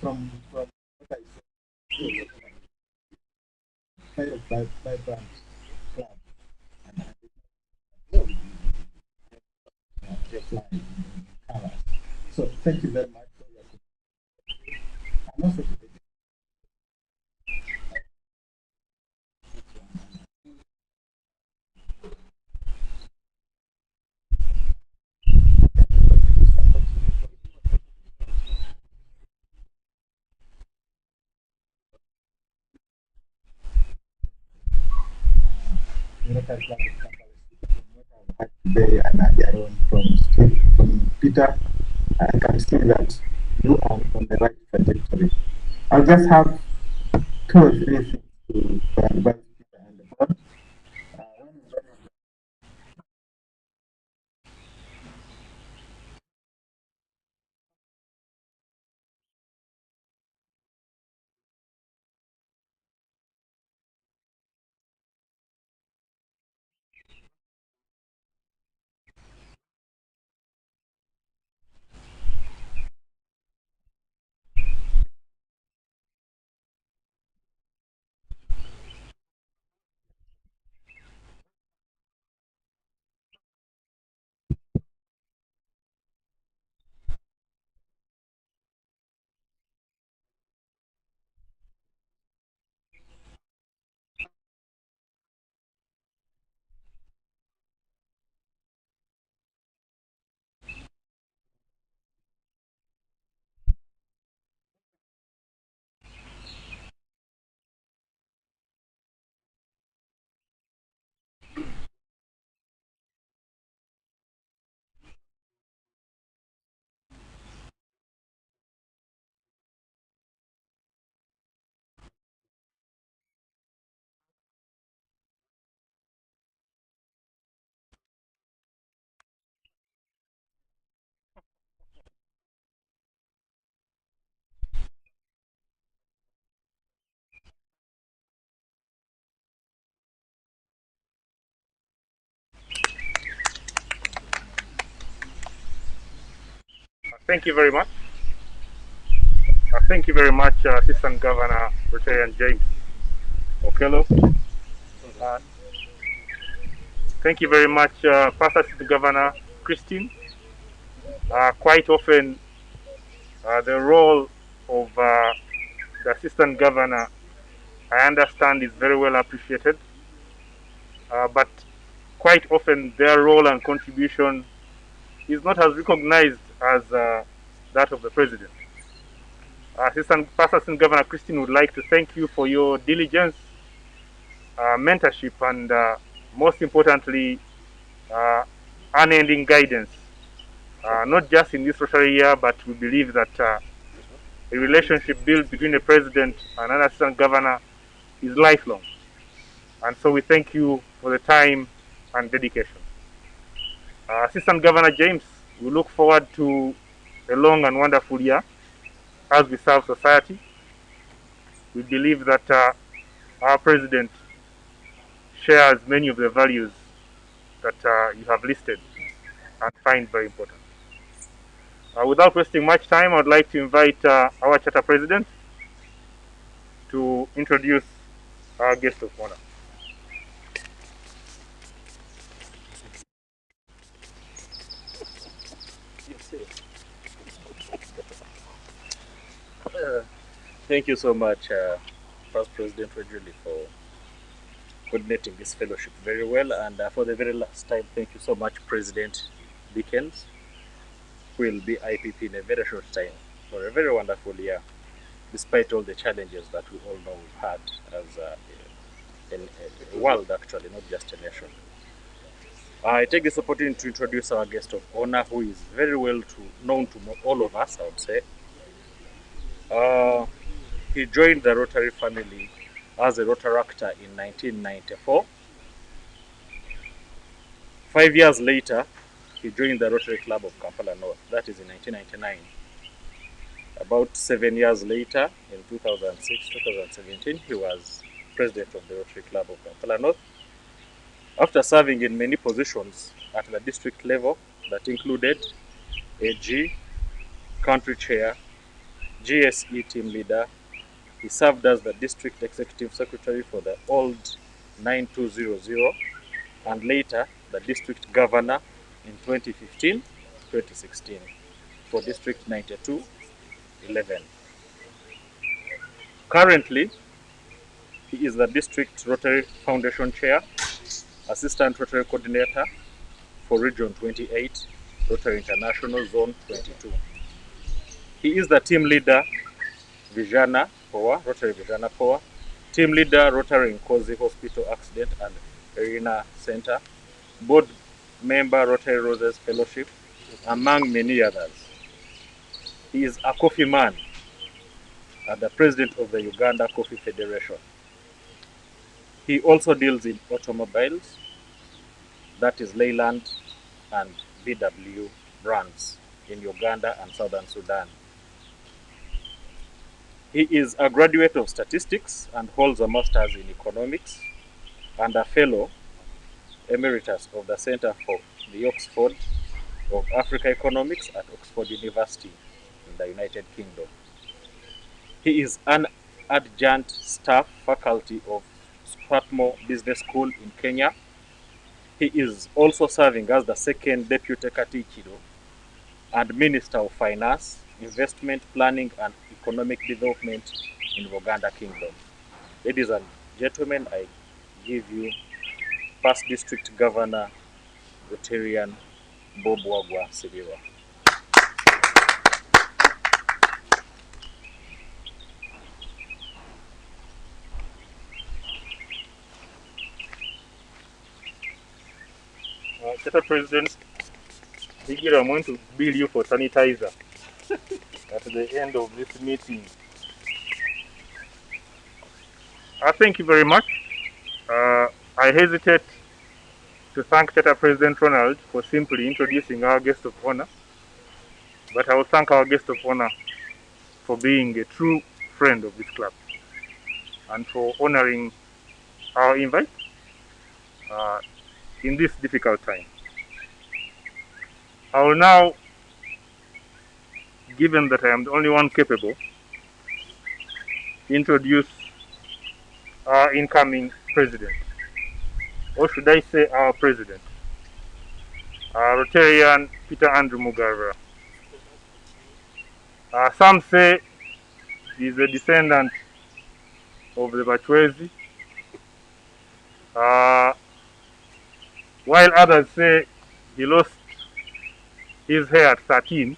from what I saw, kind of vibrant club, and they fly in colors. So thank you very much for your and also to the Rotary Club of Kampala from what I've heard today and earlier on from Peter. I can see that you are on the right trajectory. I'll just have two or three things to advise Peter and the board. One is very Thank you very much. Thank you very much, Assistant Governor Rotarian James Okello. Uh, Thank you very much, Past Assistant Governor Christine. Quite often, the role of the Assistant Governor, I understand, is very well appreciated, but quite often their role and contribution is not as recognized as that of the President. Past Assistant Governor Christine would like to thank you for your diligence, mentorship, and most importantly, unending guidance, not just in this Rotary year, but we believe that a relationship built between a president and an assistant governor is lifelong. And so we thank you for the time and dedication. Assistant Governor James, we look forward to a long and wonderful year as we serve society. We believe that our president shares many of the values that you have listed and find very important. Without wasting much time, I'd like to invite our charter president to introduce our guest of honor. Thank you so much, Past President Rajuli, for coordinating this fellowship very well. And for the very last time, thank you so much, President Dickens, who will be IPP in a very short time for a very wonderful year, despite all the challenges that we all know we've had as a world, actually, not just a nation. I take this opportunity to introduce our guest of honor, who is very well known to all of us, I would say. He joined the Rotary family as a Rotaractor in 1994. 5 years later, he joined the Rotary Club of Kampala North. That is in 1999. About 7 years later, in 2006-2017, he was president of the Rotary Club of Kampala North. After serving in many positions at the district level that included AG, country chair, GSE team leader. He served as the district executive secretary for the old 9200 and later the district governor in 2015-2016 for district 9211. Currently, he is the district Rotary Foundation chair, assistant Rotary coordinator for region 28, Rotary International Zone 22. He is the team leader Vijana Power, Rotary Vijana Power, team leader Rotary Nkozi Hospital Accident and Arena Center, board member Rotary Roses Fellowship, among many others. He is a coffee man and the president of the Uganda Coffee Federation. He also deals in automobiles, that is Leyland and VW brands in Uganda and Southern Sudan. He is a graduate of statistics and holds a master's in economics and a fellow emeritus of the Center for the Oxford of Africa Economics at Oxford University in the United Kingdom. He is an adjunct staff faculty of Swarthmore Business School in Kenya. He is also serving as the second Deputy Katichiro and Minister of Finance, Investment Planning and Economic Development in Uganda Kingdom. Ladies and gentlemen, I give you First District Governor Rotarian Bob Wagwa Sibirwa. Mr. President, I'm going to bill you for sanitizer at the end of this meeting. Thank you very much. I hesitate to thank Tata President Ronald for simply introducing our guest of honor, but I will thank our guest of honor for being a true friend of this club and for honoring our invite in this difficult time. I will now, given that I am the only one capable, introduce our incoming president, or should I say our president, Rotarian Peter Andrew Mugarura. Some say he is a descendant of the Bachwezi, while others say he lost his hair at 13,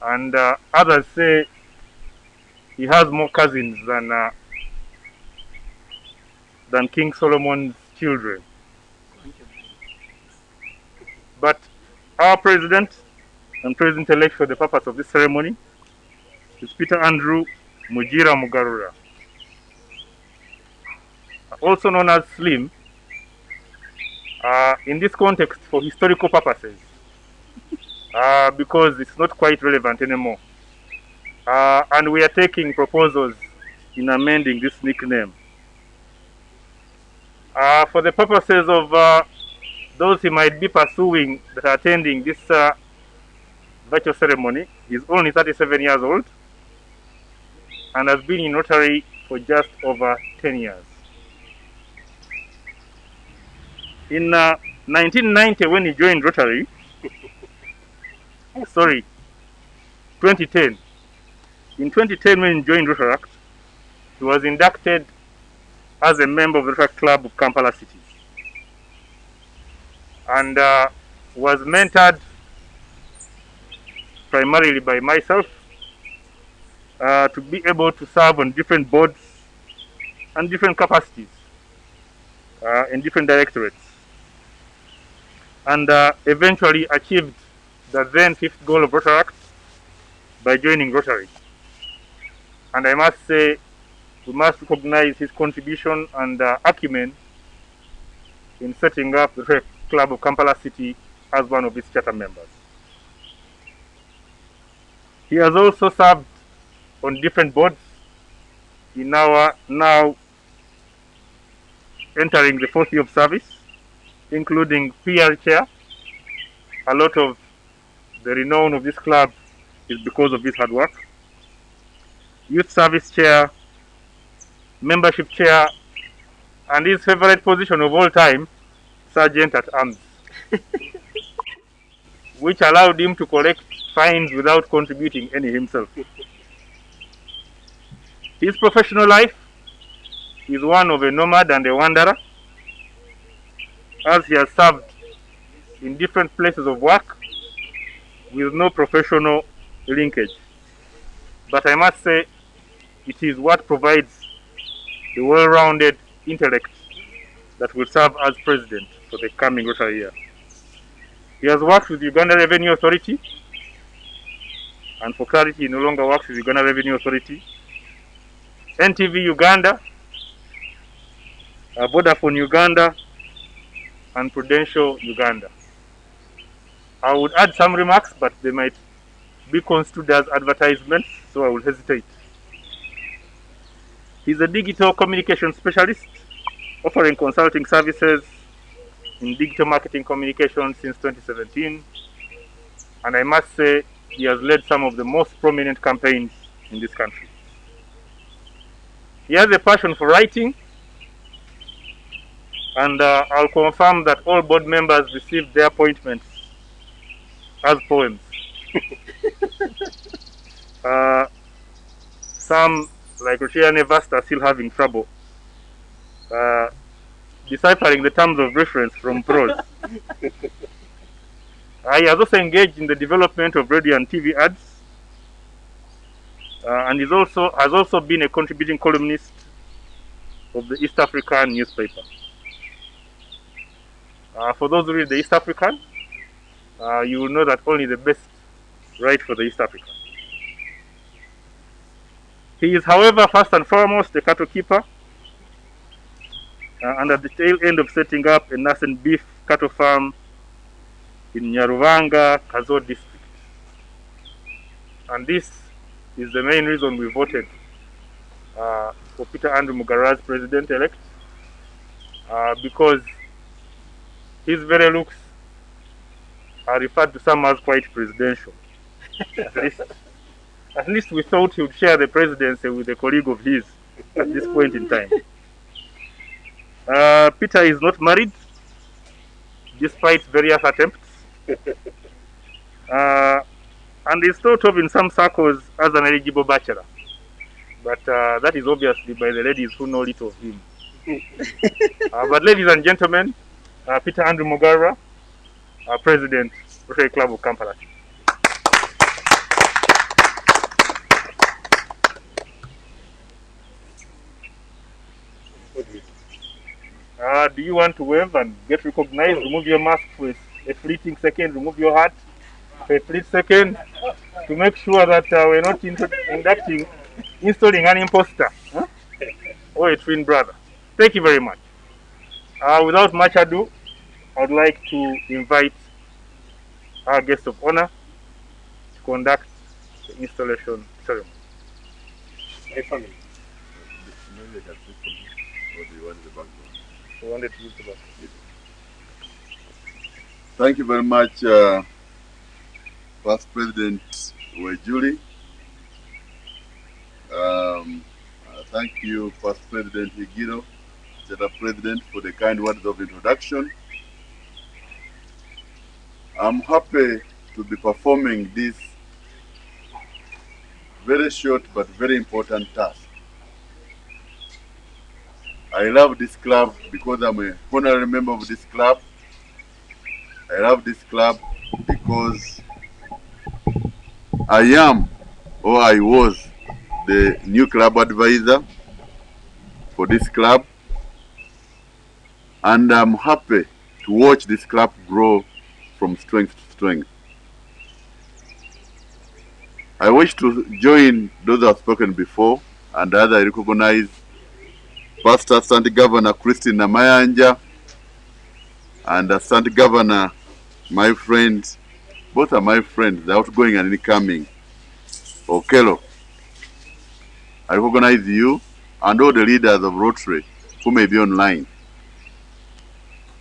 and others say he has more cousins than King Solomon's children. But our president and president-elect for the purpose of this ceremony is Peter Andrew Mugira Mugarura, also known as Slim, in this context for historical purposes, because it's not quite relevant anymore. And we are taking proposals in amending this nickname. For the purposes of those he might be pursuing that are attending this virtual ceremony, he's only 37 years old and has been in Rotary for just over 10 years. In 1990, when he joined Rotary, 2010. In 2010, when he joined Rotaract, he was inducted as a member of the Rotary Club of Kampala City and was mentored primarily by myself to be able to serve on different boards and different capacities in different directorates, and eventually achieved the then fifth goal of Rotaract by joining Rotary. And I must say, we must recognize his contribution and acumen in setting up the Rotary Club of Kampala City as one of its charter members. He has also served on different boards in our now entering the fourth year of service, including PR chair. A lot of the renown of this club is because of his hard work. Youth Service Chair, Membership Chair, and his favorite position of all time, Sergeant at Arms, which allowed him to collect fines without contributing any himself. His professional life is one of a nomad and a wanderer, as he has served in different places of work with no professional linkage. But I must say, it is what provides the well-rounded intellect that will serve as president for the coming Rotary year. He has worked with Uganda Revenue Authority, and for clarity, he no longer works with Uganda Revenue Authority, NTV Uganda, Vodafone Uganda, and Prudential Uganda. I would add some remarks, but they might be construed as advertisements, so I will hesitate. He's a digital communication specialist, offering consulting services in digital marketing communications since 2017, and I must say he has led some of the most prominent campaigns in this country. He has a passion for writing, and I'll confirm that all board members received their appointments as poems. Some, like Ruchia Nevast, are still having trouble deciphering the terms of reference from prose. He has also engaged in the development of radio and TV ads, and has also been a contributing columnist of the East African newspaper. For those who read the East African, you will know that only the best write for the East African. He is, however, first and foremost a cattle keeper, and at the tail end of setting up a nurse and beef cattle farm in Nyaruvanga, Kazo district. And this is the main reason we voted for Peter Andrew Mugarura as president-elect, because his very looks are referred to some as quite presidential. At least we thought he would share the presidency with a colleague of his at this point in time. Peter is not married, despite various attempts, and is thought of in some circles as an eligible bachelor. But that is obviously by the ladies who know little of him. But ladies and gentlemen, Peter Andrew Mugarura, President, Rotary Club of Kampala. Do you want to wave and get recognized? Remove your mask for a fleeting second, remove your hat for a fleeting second to make sure that we're not installing an imposter or a twin brother. Thank you very much. Without much ado, I would like to invite our guest of honor to conduct the installation ceremony. We wanted to use the background. Thank you very much, First President Wejuli. Thank you, First President Higiro, Chair President, for the kind words of introduction. I'm happy to be performing this very short but very important task. I love this club because I'm an honorary member of this club. I love this club because I am, or I was, the new club advisor for this club. And I'm happy to watch this club grow from strength to strength. I wish to join those who have spoken before, and as I recognize First Assistant Governor Christine Namayanja and Assistant Governor, my friend, both are my friends, the outgoing and incoming, Okello. I recognize you and all the leaders of Rotary who may be online.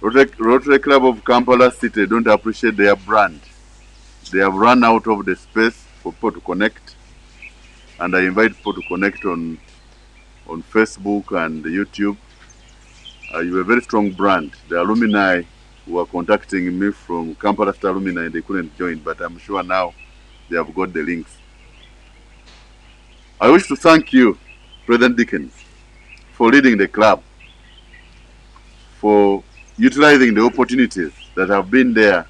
Rotary Club of Kampala City don't appreciate their brand. They have run out of the space for people to connect, and I invite people to connect on Facebook and YouTube. You have a very strong brand. The alumni who are contacting me from Kampala State alumni, they couldn't join, but I'm sure now they have got the links. I wish to thank you, President Dickens, for leading the club, for utilizing the opportunities that have been there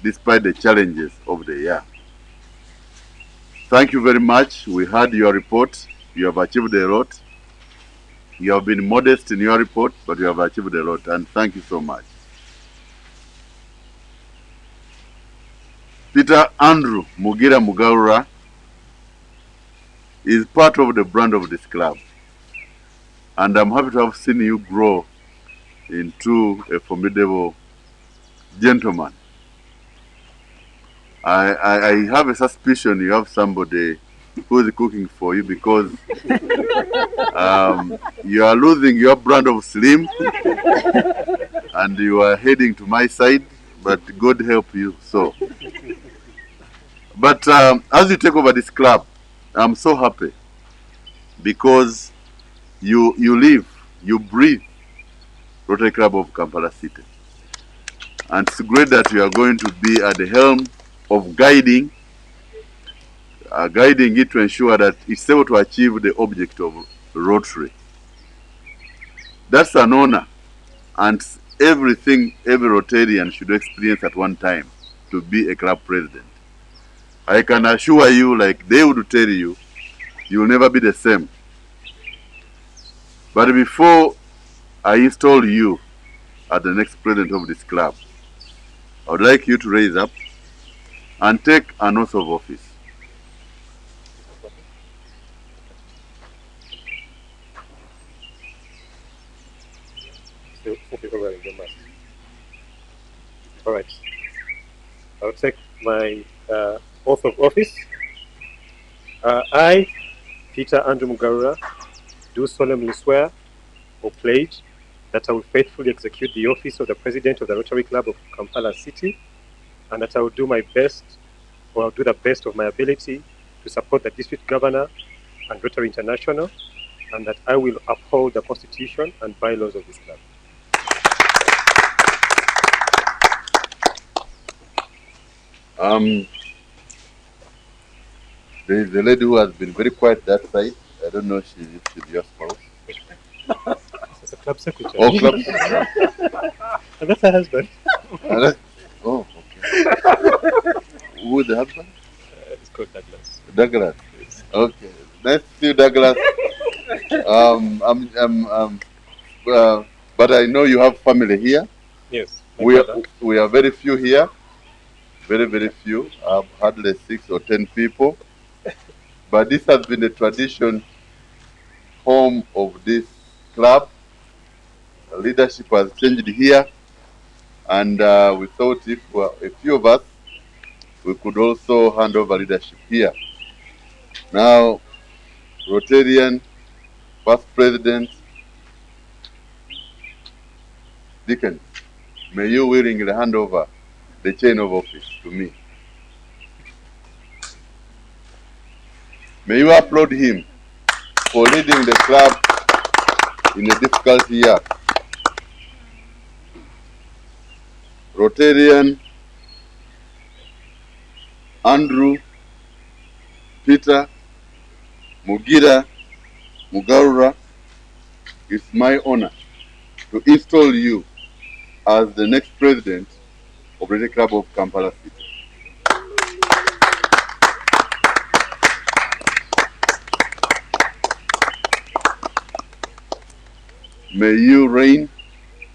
despite the challenges of the year. Thank you very much. We heard your report. You have achieved a lot. You have been modest in your report, but you have achieved a lot, and thank you so much. Peter Andrew Mugira Mugaura is part of the brand of this club, and I'm happy to have seen you grow into a formidable gentleman. I have a suspicion you have somebody who is cooking for you, because you are losing your brand of slim and you are heading to my side, but God help you so. But as you take over this club, I'm so happy, because you live, you breathe Rotary Club of Kampala City. And it's great that you are going to be at the helm of guiding it to ensure that it's able to achieve the object of Rotary. That's an honor, and everything every Rotarian should experience at one time, to be a club president. I can assure you, like they would tell you, you will never be the same. But before I install you as the next president of this club, I would like you to raise up and take an oath of office. All right. I'll take my oath of office. I, Peter Andrew Mugaura, do solemnly swear or pledge that I will faithfully execute the office of the President of the Rotary Club of Kampala City, and that I will do my best, or I'll do the best of my ability, to support the District Governor and Rotary International, and that I will uphold the Constitution and bylaws of this club. There is a lady who has been very quiet that side. I don't know if she's your spouse. It's a club secretary. Oh, club. And that's her husband. Oh, okay. Who is the husband? It's called Douglas. Douglas. Okay. Nice to see you, Douglas. But I know you have family here. Yes. We are very few here. Very, very few. I've hardly 6 or 10 people. But this has been a tradition, home of this club. The leadership has changed here, and we thought if a few of us, we could also hand over leadership here. Now, Rotarian, First President Dickens, may you willingly hand over the chain of office to me. May you applaud him for leading the club in a difficult year. Rotarian Andrew Peter Mugira Mugaura, it's my honor to install you as the next president of the Club of Kampala City. May you reign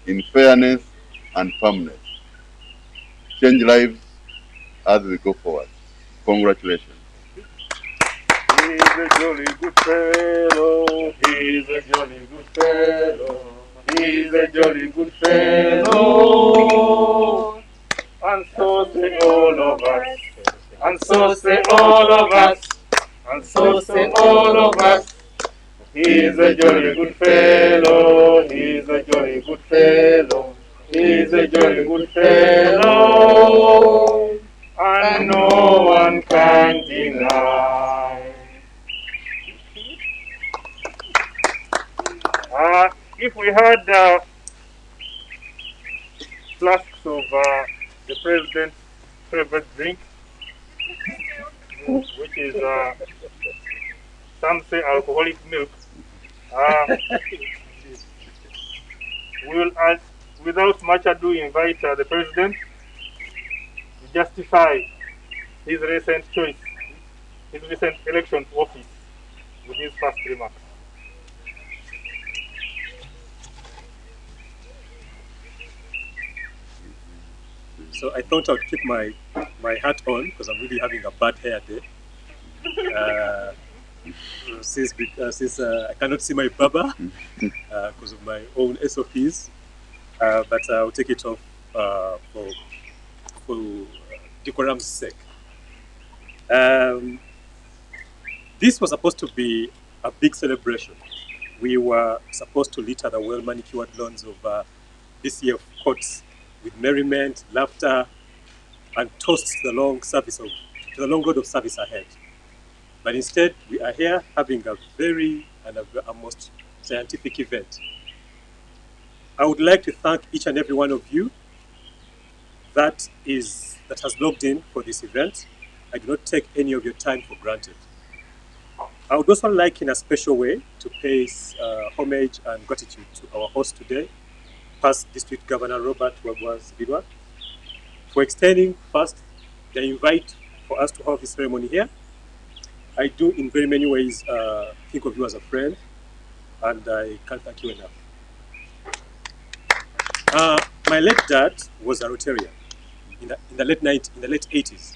in fairness and firmness. Change lives as we go forward. Congratulations. He's a jolly good fellow. He's a jolly good fellow. He's a jolly good fellow. And so say all of us. And so say all of us. And so say all of us. He's a jolly good fellow. He's a jolly good fellow. He's a jolly good fellow. And no one can deny. if we had flasks of the president's favorite drink, which is some say alcoholic milk, we will, without much ado, invite the president to justify his recent choice, his recent election to office, with his first remarks. So I thought I'd keep my hat on because I'm really having a bad hair day. Since I cannot see my barber because of my own SOPs, but I'll take it off for decorum's sake. This was supposed to be a big celebration. We were supposed to litter the well-manicured lawns of DCF courts with merriment, laughter, and toasts to the long road of service ahead. But instead, we are here having a most scientific event. I would like to thank each and every one of you that has logged in for this event. I do not take any of your time for granted. I would also like, in a special way, to pay homage and gratitude to our host today, past District Governor Robert Wagwa-Zibirwa, for extending first the invite for us to have this ceremony here. I do, in very many ways, think of you as a friend, and I can't thank you enough. My late dad was a Rotarian in the late 80s,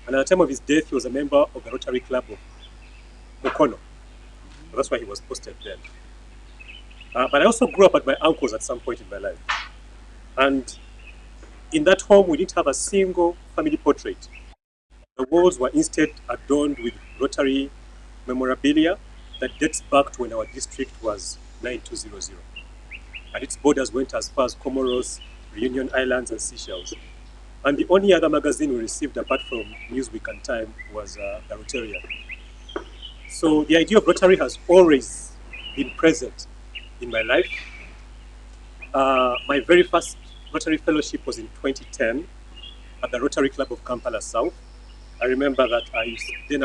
and at the time of his death, he was a member of the Rotary Club of Mukono. That's why he was posted then. But I also grew up at my uncle's at some point in my life. And in that home, we didn't have a single family portrait. The walls were instead adorned with Rotary memorabilia that dates back to when our district was 9200. And its borders went as far as Comoros, Reunion Islands, and Seychelles. And the only other magazine we received apart from Newsweek and Time was the Rotarian. So the idea of Rotary has always been present in my life. My very first Rotary Fellowship was in 2010 at the Rotary Club of Kampala South. I remember that I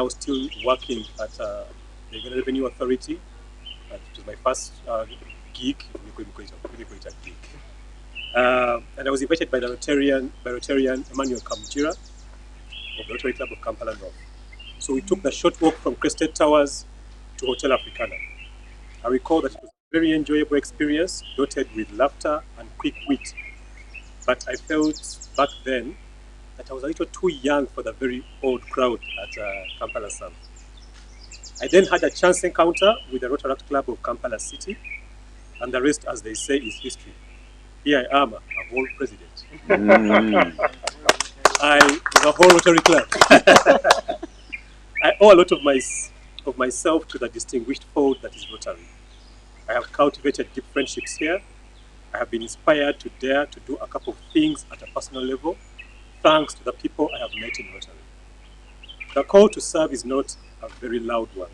was still working at the Revenue Authority. It was my first gig. And I was invited by the Rotarian Emmanuel Kamujira of the Rotary Club of Kampala North. So we took the short walk from Crested Towers to Hotel Africana. I recall that it was a very enjoyable experience, dotted with laughter and quick wit. But I felt back then that I was a little too young for the very old crowd at Kampala South. I then had a chance encounter with the Rotaract Club of Kampala City, and the rest, as they say, is history. Here I am, a whole president. The whole Rotary Club. I owe a lot of myself to the distinguished fold that is Rotary. I have cultivated deep friendships here. I have been inspired to dare to do a couple of things at a personal level, thanks to the people I have met in Rotary. The call to serve is not a very loud one.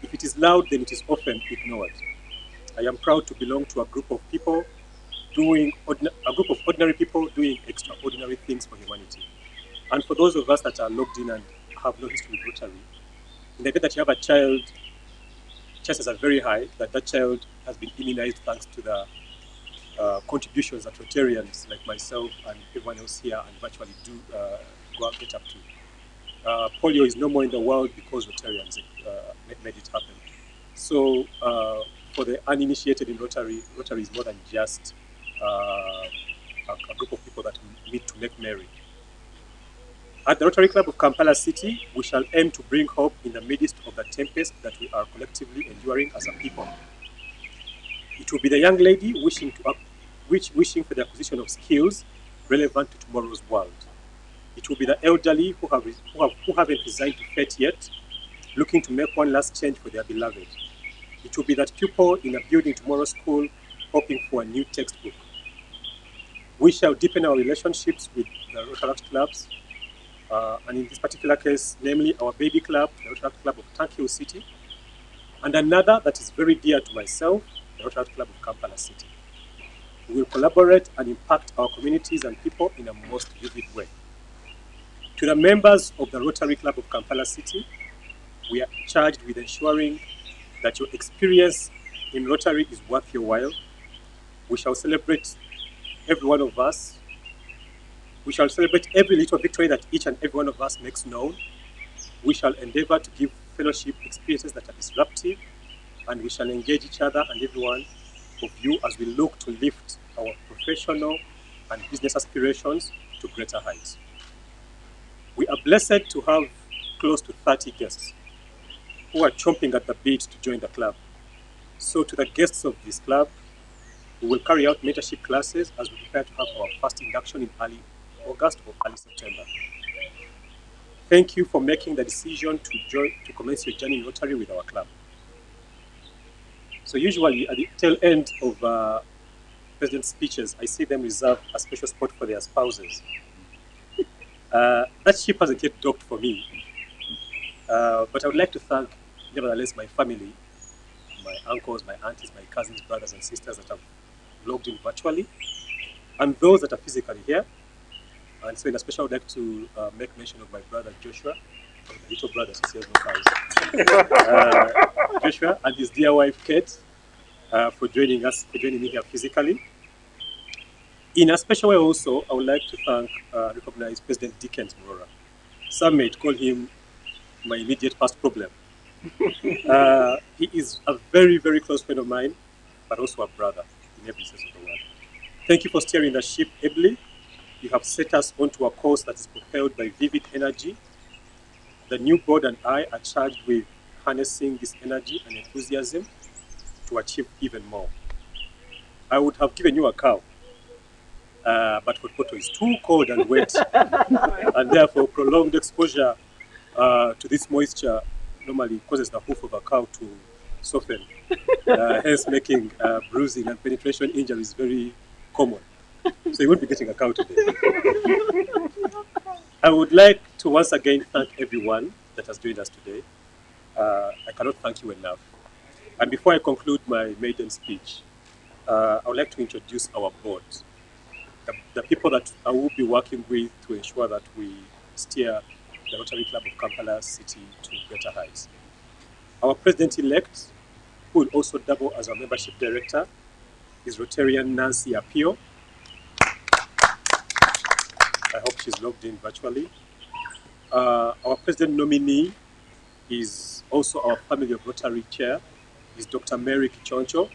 If it is loud, then it is often ignored. I am proud to belong to a group of people ordinary people doing extraordinary things for humanity. And for those of us that are logged in and have no history with Rotary, in the event that you have a child, chances are very high that that child has been immunized thanks to the contributions that Rotarians like myself and everyone else here and virtually do get up to. Polio is no more in the world because Rotarians made it happen. So for the uninitiated in Rotary, Rotary is more than just a group of people that meet to make merry. At the Rotary Club of Kampala City, we shall aim to bring hope in the midst of the tempest that we are collectively enduring as a people. It will be the young lady wishing for the acquisition of skills relevant to tomorrow's world. It will be the elderly who haven't resigned to fate yet, looking to make one last change for their beloved. It will be that pupil in a building tomorrow school hoping for a new textbook. We shall deepen our relationships with the Rotaract clubs, and in this particular case, namely our baby club, the Rotaract Club of Tank Hill City, and another that is very dear to myself, the Rotary Club of Kampala City. We will collaborate and impact our communities and people in a most vivid way. To the members of the Rotary Club of Kampala City, we are charged with ensuring that your experience in Rotary is worth your while. We shall celebrate every one of us. We shall celebrate every little victory that each and every one of us makes known. We shall endeavor to give fellowship experiences that are disruptive, and we shall engage each other and every one of you as we look to lift our professional and business aspirations to greater heights. We are blessed to have close to 30 guests who are chomping at the bit to join the club. So to the guests of this club, we will carry out mentorship classes as we prepare to have our first induction in early August or early September. Thank you for making the decision to commence your journey in Rotary with our club. So usually at the tail end of President's speeches, I see them reserve a special spot for their spouses. That ship hasn't yet docked for me, but I would like to thank, nevertheless, my family, my uncles, my aunties, my cousins, brothers and sisters that have logged in virtually, and those that are physically here. And so in a special, I would like to make mention of my brother Joshua, the little brother, he says no Joshua and his dear wife Kate for joining me here physically. In a special way also, I would like to recognize President Dickens Murora. Some may call him my immediate past problem. He is a very, very close friend of mine, but also a brother in every sense of the word. Thank you for steering the ship ably. You have set us onto a course that is propelled by vivid energy. The new board and I are charged with harnessing this energy and enthusiasm to achieve even more. I would have given you a cow, but Hotpoto is too cold and wet, and therefore prolonged exposure to this moisture normally causes the hoof of a cow to soften, hence making bruising and penetration injuries very common. So you won't be getting a cow today. I would like to once again thank everyone that has joined us today. I cannot thank you enough. And before I conclude my maiden speech, I would like to introduce our board, the people that I will be working with to ensure that we steer the Rotary Club of Kampala City to greater heights. Our president-elect, who will also double as our membership director, is Rotarian Nancy Apio. I hope she's logged in virtually. Our president nominee is also our family of Rotary chair, is Dr. Mary Kichoncho.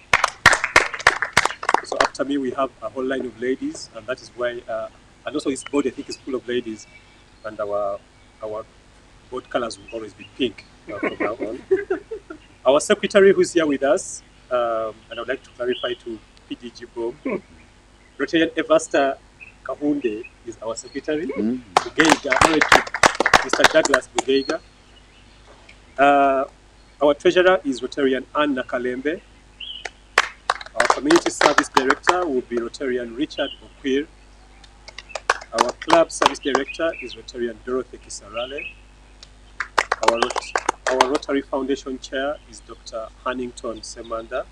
So after me, we have a whole line of ladies, and that is why, and also his board, I think, is full of ladies, and our board colors will always be pink from now on. Our secretary who's here with us, and I would like to clarify to PDG Bob, Rotarian Evasta Kahunde is our secretary. Bugeiga, married to Mr. Douglas Bugeiga. Our treasurer is Rotarian Anne Nakalembe. Our community service director will be Rotarian Richard Okwir. Our club service director is Rotarian Dorothy Kisarale. Our Rotary Foundation chair is Dr. Hannington Semanda.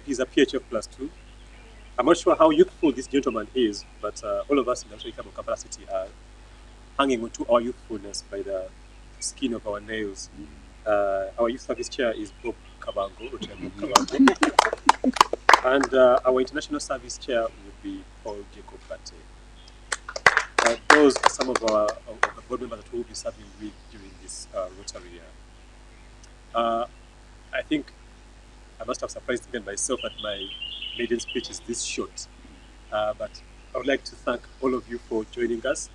He's a PHF +2. I'm not sure how youthful this gentleman is, but all of us in the Rotary Club of Kampala City are hanging onto our youthfulness by the skin of our nails. Our youth service chair is Bob Kabango, Rotary Bob Kabango. And our international service chair would be Paul Jacob Bate. Those are some of the board members that we will be serving with during this Rotary year. I think I must have surprised even myself that my maiden speech is this short. But I would like to thank all of you for joining us.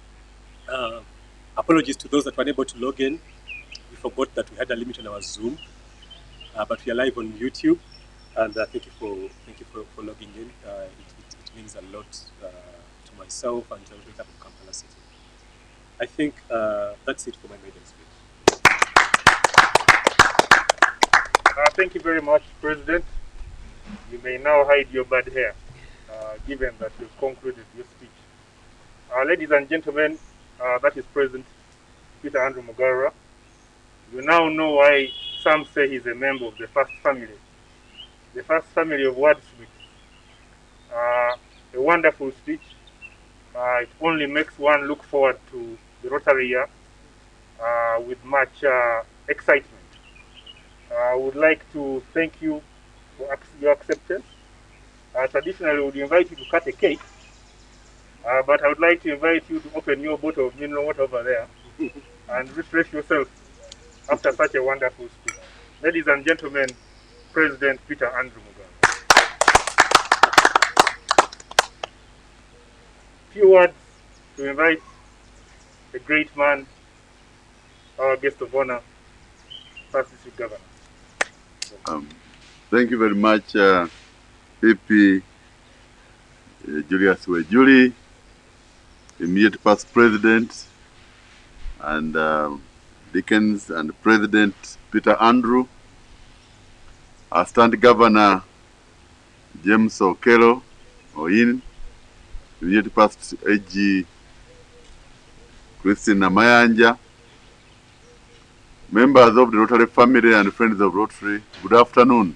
Apologies to those that were unable to log in. We forgot that we had a limit on our Zoom, but we are live on YouTube. And thank you for logging in. It means a lot to myself and to the Rotary Club of Kampala City. I think that's it for my maiden speech. Thank you very much, President. You may now hide your bad hair, given that you've concluded your speech. Ladies and gentlemen, that is President Peter Andrew Mugarura. You now know why some say he's a member of the first family of wordsmiths. A wonderful speech. It only makes one look forward to the Rotary year with much excitement. I would like to thank you for your acceptance. Traditionally, we would invite you to cut a cake, but I would like to invite you to open your bottle of mineral water over there and refresh yourself after such a wonderful speech. Ladies and gentlemen, President Peter Andrew Mugaru. Few words to invite the great man, our guest of honor, First District Governor. Thank you very much, PP Julius Wejuli, immediate past president, and Dickens and President Peter Andrew, Assistant Governor James Okello Oyin, immediate past AG Christine Namayanja, members of the Rotary family and friends of Rotary, good afternoon.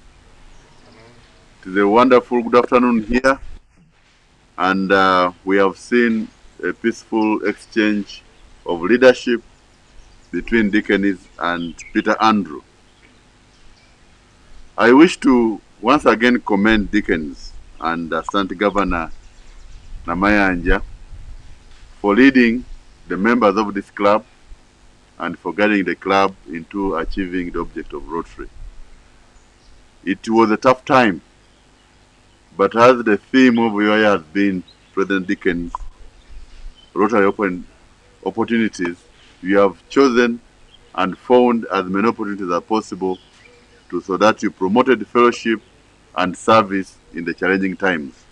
It is a wonderful good afternoon here, and we have seen a peaceful exchange of leadership between Dickens and Peter Andrew. I wish to once again commend Dickens and Assistant Governor Namayanja for leading the members of this club and for guiding the club into achieving the object of Rotary. It was a tough time, but as the theme of your year has been, President Dickens, Rotary open opportunities, you have chosen and found as many opportunities as possible so that you promoted fellowship and service in the challenging times.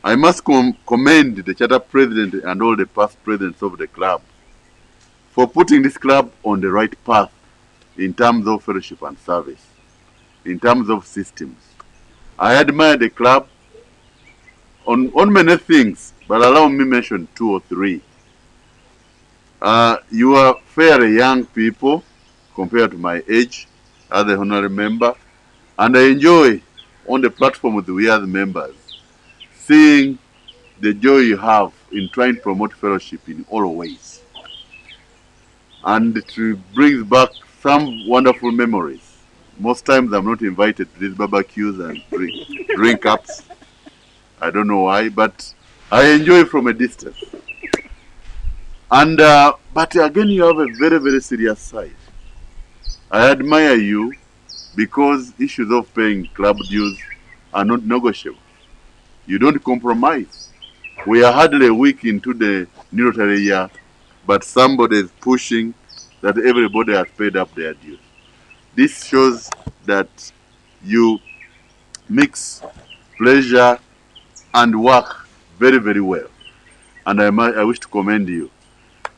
I must commend the charter president and all the past presidents of the club for putting this club on the right path in terms of fellowship and service, in terms of systems. I admire the club on many things, but allow me mention 2 or 3. You are fairly young people compared to my age as a honorary member, and I enjoy on the platform with we as members seeing the joy you have in trying to promote fellowship in all ways. And it brings back some wonderful memories. Most times I'm not invited to these barbecues and drink ups. I don't know why, but I enjoy from a distance. And but again, you have a very, very serious side. I admire you because issues of paying club dues are not negotiable. You don't compromise. We are hardly a week into the new Rotary year, but somebody is pushing that everybody has paid up their dues. This shows that you mix pleasure and work very, very well. And I wish to commend you.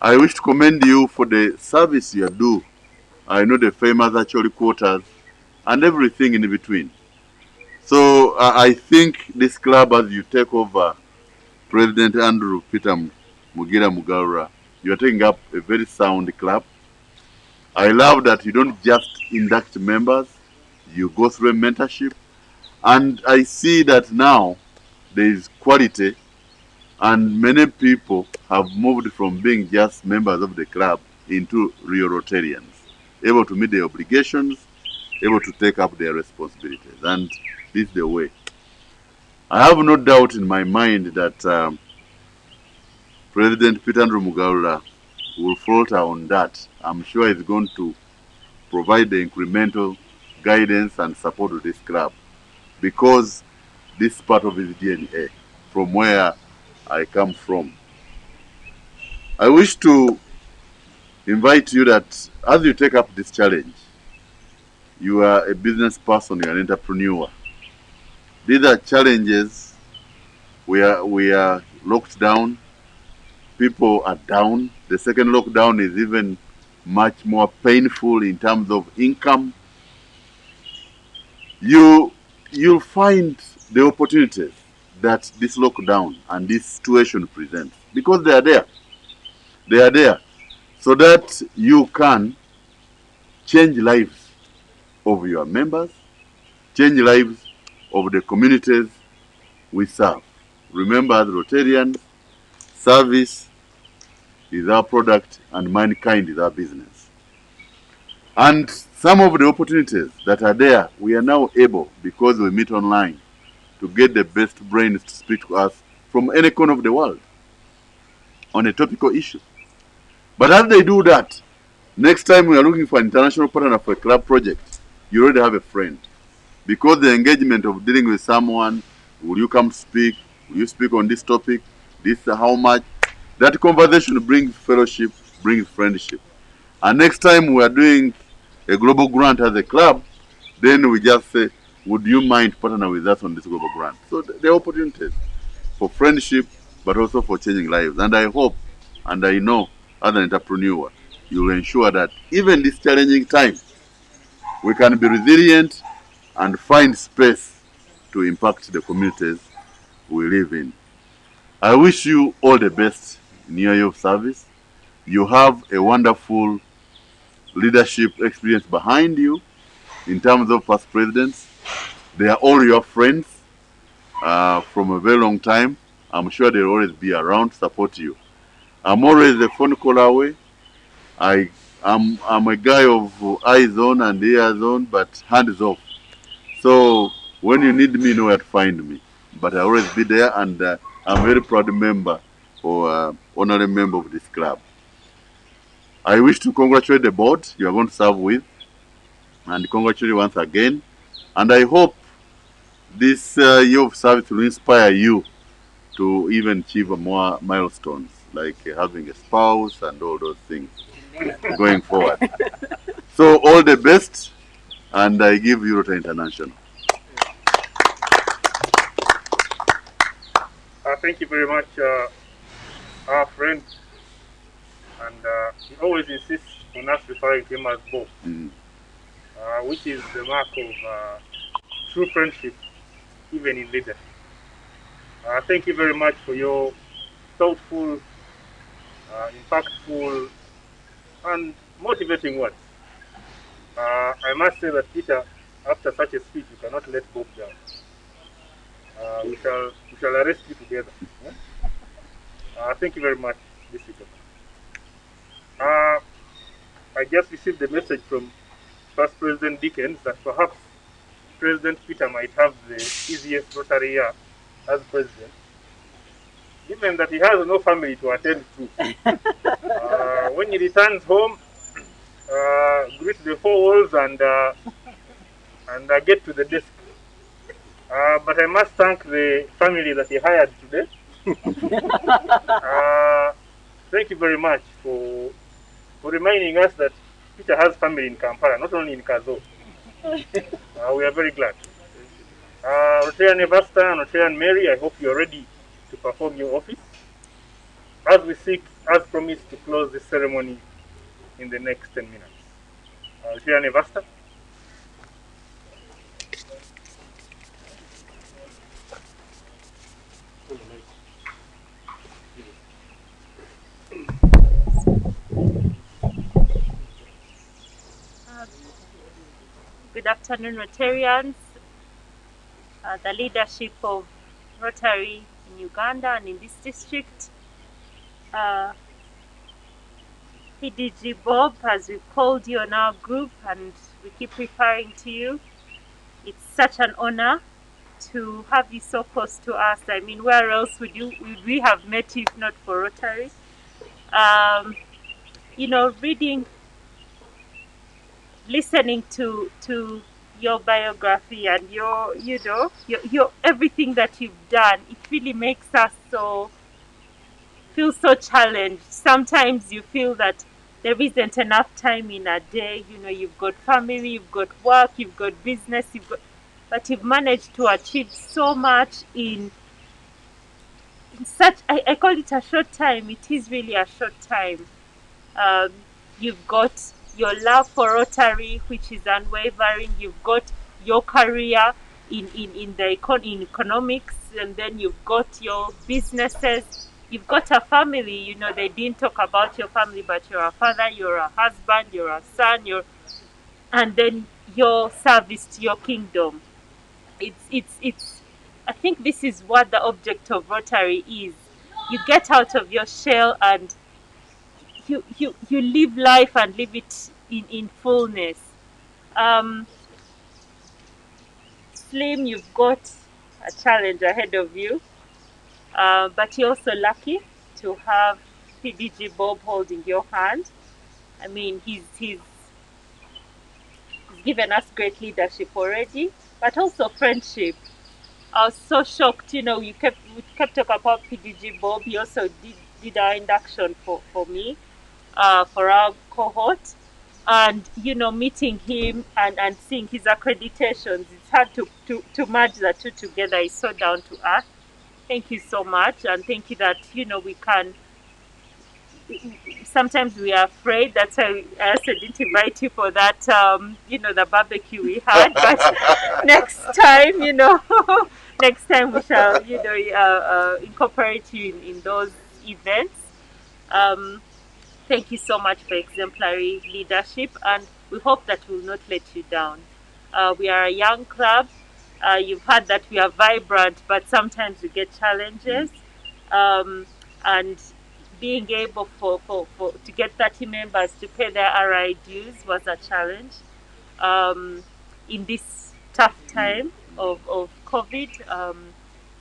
I wish to commend you for the service you do. I know the famous actually quarters and everything in between. So I think this club, as you take over President Andrew Peter Mugira Mugaura, you are taking up a very sound club. I love that you don't just induct members, you go through a mentorship. And I see that now there is quality, and many people have moved from being just members of the club into real Rotarians, able to meet their obligations, able to take up their responsibilities. And this is the way. I have no doubt in my mind that President Peter Andrew Mugaura will falter on that. I'm sure he's going to provide the incremental guidance and support to this club, because this is part of his DNA from where I come from. I wish to invite you that as you take up this challenge, you are a business person, you are an entrepreneur. These are challenges where we are locked down, people are down. The second lockdown is even much more painful in terms of income. You'll find the opportunities that this lockdown and this situation presents, because they are there. They are there so that you can change lives of your members, change lives of the communities we serve. Remember, as Rotarians, service is our product and mankind is our business. And some of the opportunities that are there, we are now able, because we meet online, to get the best brains to speak to us from any corner of the world on a topical issue. But as they do that, next time we are looking for an international partner for a club project, you already have a friend. Because the engagement of dealing with someone, will you come speak? Will you speak on this topic? This how much? That conversation brings fellowship, brings friendship. And next time we are doing a global grant as a club, then we just say, would you mind partnering with us on this global grant? So there are opportunities for friendship, but also for changing lives. And I hope, and I know, as an entrepreneur, you will ensure that even this challenging time, we can be resilient and find space to impact the communities we live in. I wish you all the best in your year of service. You have a wonderful leadership experience behind you in terms of past presidents. They are all your friends from a very long time. I'm sure they'll always be around to support you. I'm always a phone call away. I'm a guy of eyes on and ears on, but hands off. So when you need me, you know where to find me. But I always be there, and I'm a very proud member or honorary member of this club. I wish to congratulate the board you are going to serve with, and congratulate you once again. And I hope this year of service will inspire you to even achieve more milestones, like having a spouse and all those things going forward. So all the best, and I give you Rotary International. Thank you very much, our friend. And he always insists on us referring to him as Bob, which is the mark of true friendship, even in leadership. Thank you very much for your thoughtful, impactful, and motivating words. I must say that, Peter, after such a speech, you cannot let Bob down. We shall arrest you together. Thank you very much, Mr. I just received a message from First President Dickens that perhaps President Peter might have the easiest Rotary year as president, given that he has no family to attend to. When he returns home, greet the four walls and get to the desk. But I must thank the family that he hired today. Thank you very much for reminding us that Peter has family in Kampala, not only in Kazo. We are very glad. Rotarian Nevasta and Rotarian Mary, I hope you are ready to perform your office as we seek, as promised, to close this ceremony in the next 10 minutes. Rotarian Nevasta. Good afternoon, Rotarians. The leadership of Rotary in Uganda and in this district. PDG Bob, as we've called you on our group, and we keep referring to you. It's such an honor to have you so close to us. I mean, where else would we have met you if not for Rotary? You know, listening to your biography and your everything that you've done, it really makes us feel so challenged. Sometimes you feel that there isn't enough time in a day. You know, you've got family, you've got work, you've got business, but you've managed to achieve so much in such, I call it a short time. It is really a short time. You've got your love for Rotary, which is unwavering. You've got your career in economics, and then you've got your businesses. You've got a family. You know, they didn't talk about your family, but you're a father, you're a husband, you're a son, and then your service to your kingdom. It's I think this is what the object of Rotary is. You get out of your shell and you live life and live it in fullness. um Slim, you've got a challenge ahead of you, but you're also lucky to have PDG Bob holding your hand. I mean, he's given us great leadership already, but also friendship. I was so shocked, we kept talking about PDG Bob. He also did our induction for me, for our cohort. And, meeting him and seeing his accreditations, it's hard to merge the two together. He's so down to earth. Thank you so much. And thank you that, we can, sometimes we are afraid. That's why I also didn't invite you for that, the barbecue we had. But next time, next time we shall, incorporate you in those events. Thank you so much for exemplary leadership, and we hope that we will not let you down. We are a young club. You've heard that we are vibrant, but sometimes we get challenges. And being able to get 30 members to pay their RI dues was a challenge in this tough time of COVID.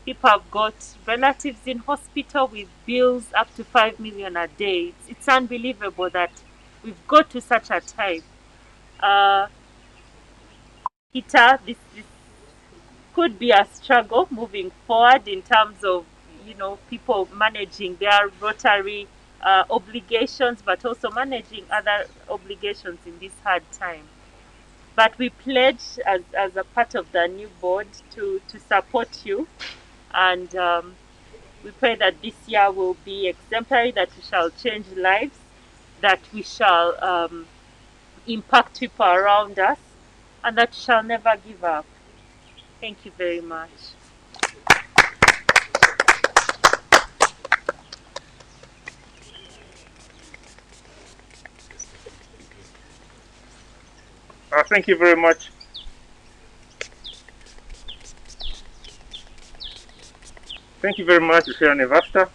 People have got relatives in hospital with bills up to 5 million a day. It's unbelievable that we've got to such a time. Peter, this could be a struggle moving forward in terms of people managing their Rotary obligations, but also managing other obligations in this hard time. But we pledge as a part of the new board to support you, and we pray that this year will be exemplary, that we shall change lives, that we shall impact people around us, and that we shall never give up. Thank you very much. Thank you very much. Thank you very much, Chair Nevasta.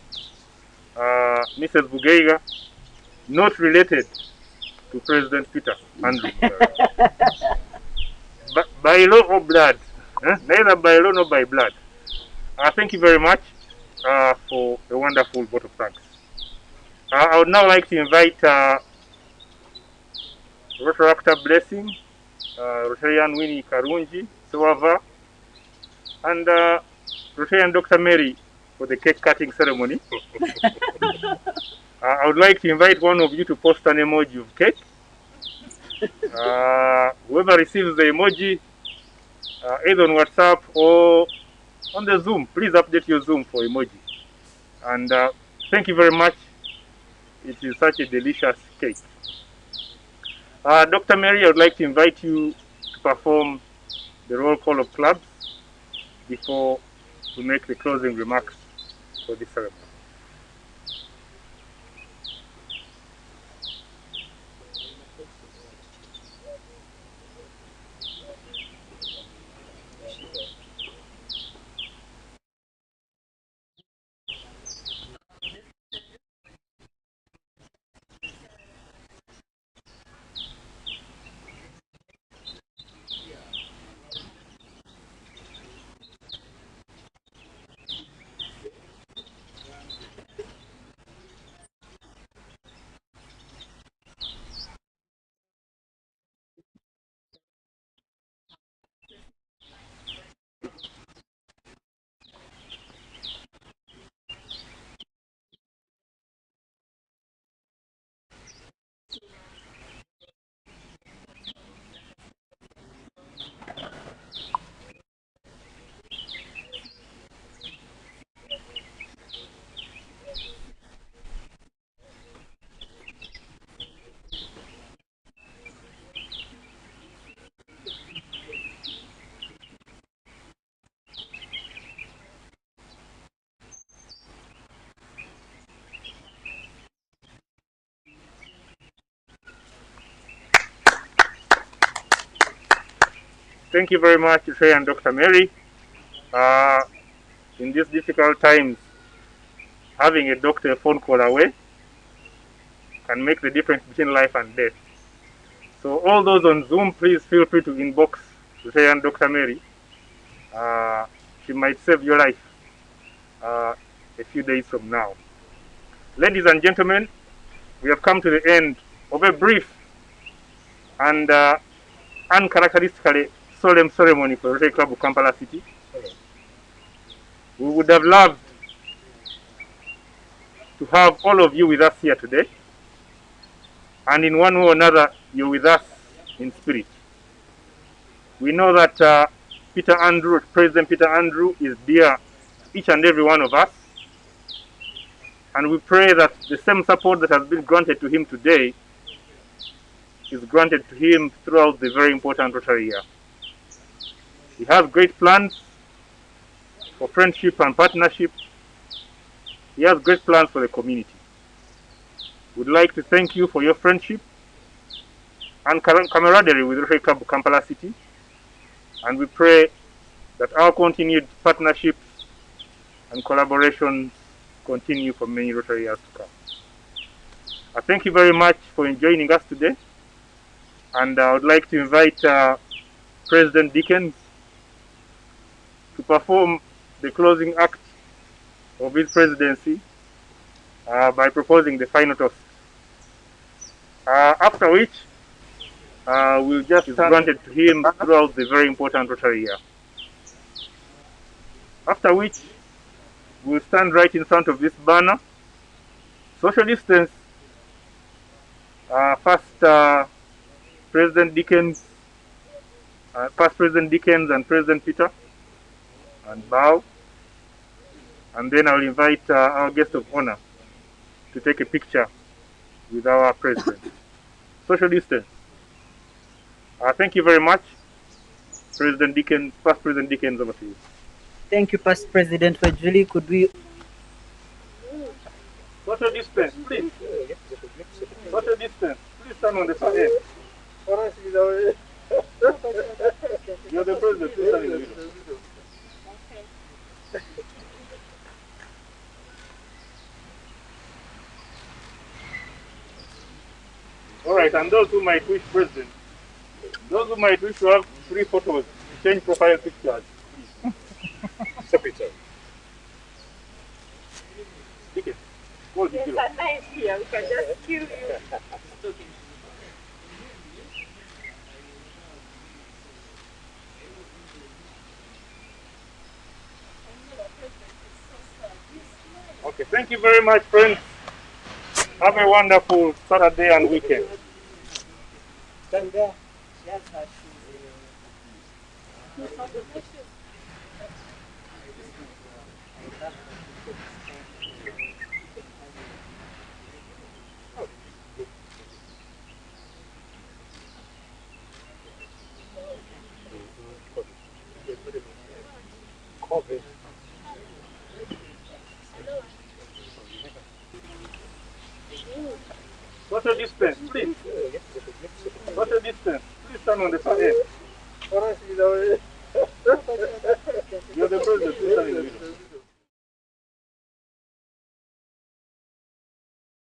Mrs. Bugeiga, not related to President Peter Andrew. But by law or blood, neither by law nor by blood. Thank you very much for a wonderful vote of thanks. I would now like to invite Rotaractor Blessing, Rotarian Winnie Karunji, Sawava, and Rotarian Dr. Mary for the cake cutting ceremony. I would like to invite one of you to post an emoji of cake. Whoever receives the emoji, either on WhatsApp or on the Zoom, please update your Zoom for emoji. And thank you very much. It is such a delicious cake. Dr. Mary, I would like to invite you to perform the roll call of clubs before we make the closing remarks for this ceremony. thank you very much, Trey and Dr. Mary. In these difficult times, having a doctor a phone call away can make the difference between life and death. So all those on Zoom, please feel free to inbox Trey and Dr. Mary. She might save your life a few days from now. Ladies and gentlemen, we have come to the end of a brief and uncharacteristically solemn ceremony for Rotary Club of Kampala City. We would have loved to have all of you with us here today, and in one way or another, you're with us in spirit. We know that President Peter Andrew is dear to each and every one of us, and we pray that the same support that has been granted to him today is granted to him throughout the very important Rotary year. He has great plans for friendship and partnership. He has great plans for the community. We'd like to thank you for your friendship and camaraderie with Rotary Club of Kampala City, and we pray that our continued partnerships and collaborations continue for many Rotary years to come. I thank you very much for joining us today, and I would like to invite President Dickens to perform the closing act of his presidency by proposing the final toast. After which, we'll just granted to him throughout the very important Rotary year. After which, we'll stand right in front of this banner, social distance. First President Dickens and President Peter, and bow. And then I'll invite our guest of honor to take a picture with our president. Social distance. Thank you very much, President Dickens. Past President Dickens, over to you. Thank you, Past President Wejuli. Could we... Social distance, please. Social distance. Please stand on the far end. You're the president. Please stand in the middle. All right, and those who might wish, President, those who might wish to have 3 photos, change profile pictures, please. Secretary. Dickens, hold the kilo. There's a knife here, we can just kill you. Okay, thank you very much, friends. Have a wonderful Saturday and weekend. Social distance, please. Social distance. Please stand on the far end.